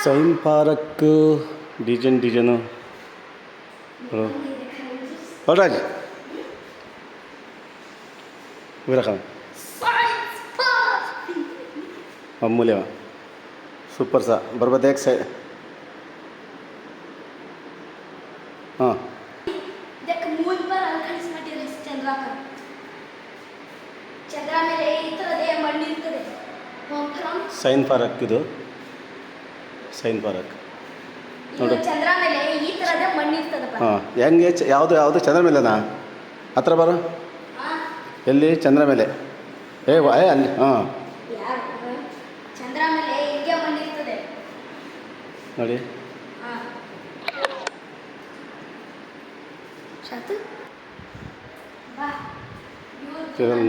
Sign park ಡಿಜನು ಹೊರರಾಜ್ ವಿರಕ ಅಮೂಲ್ಯ super ಸಾ ಬರ್ಬೋದು ಯಾಕೆ ಸೈ ಹಾಂ ಸೈನ್ ಪಾರ್ಕ್ ಇದು ಸೈನ್ ಪಾರ್ಕ್ ನೋಡು ಚಂದ್ರ ಮೇಲೆ ಈ ತರದ ಮಣ್ಣು ಇರ್ತದಪ್ಪ. ಹಾಂ ಹೆಂಗೆ ಯಾವುದು ಚಂದ್ರ ಮೇಲೆನಾ ಹತ್ರ ಬರೋ ಎಲ್ಲಿ ಚಂದ್ರ ಮೇಲೆ ಅಲ್ಲಿ ಹಾಂ ಚಂದ್ರ ಮೇಲೆ ಹಿಂಗೆ ಮಣ್ಣು ಇರ್ತದೆ ನೋಡಿ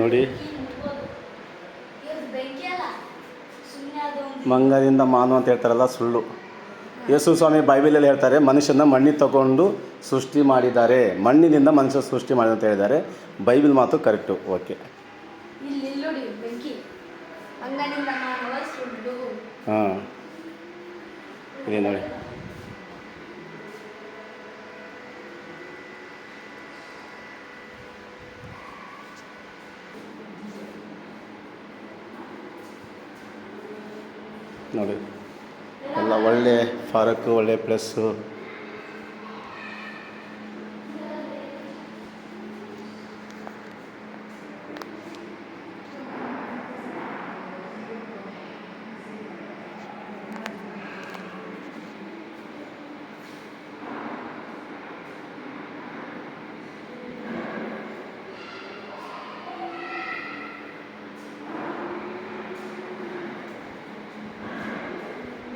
ನೋಡಿ ಮಂಗದಿಂದ ಮಾನವ ಅಂತ ಹೇಳ್ತಾರಲ್ಲ ಸುಳ್ಳು. ಯೇಸು ಸ್ವಾಮಿ ಬೈಬಲಲ್ಲಿ ಹೇಳ್ತಾರೆ ಮನುಷ್ಯನ ಮಣ್ಣಿಗೆ ತಗೊಂಡು ಸೃಷ್ಟಿ ಮಾಡಿದ್ದಾರೆ, ಮಣ್ಣಿನಿಂದ ಮನುಷ್ಯ ಸೃಷ್ಟಿ ಮಾಡಿದ ಅಂತ ಹೇಳಿದ್ದಾರೆ. ಬೈಬಲ್ ಮಾತು ಕರೆಕ್ಟು. ಓಕೆ ಹಾಂ ಇದೆ ನೋಡಿ ನೋಡಿ ಎಲ್ಲ ಒಳ್ಳೆ ಪಾರ್ಕು ಒಳ್ಳೆ ಪ್ಲೇಸು.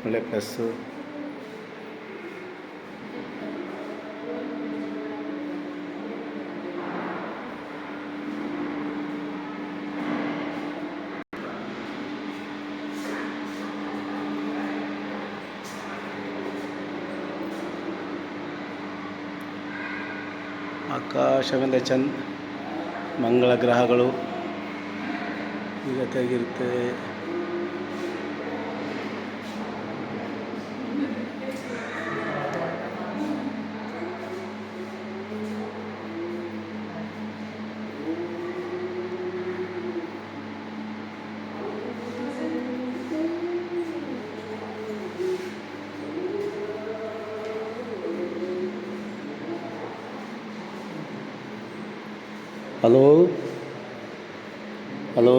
ಒಳ್ಳೆ ಪ್ಲೇಸು. ಆಕಾಶವಿಂದ ಮಂಗಳ ಗ್ರಹಗಳು ಜೊತೆಗಿರುತ್ತೆ. ಹಲೋ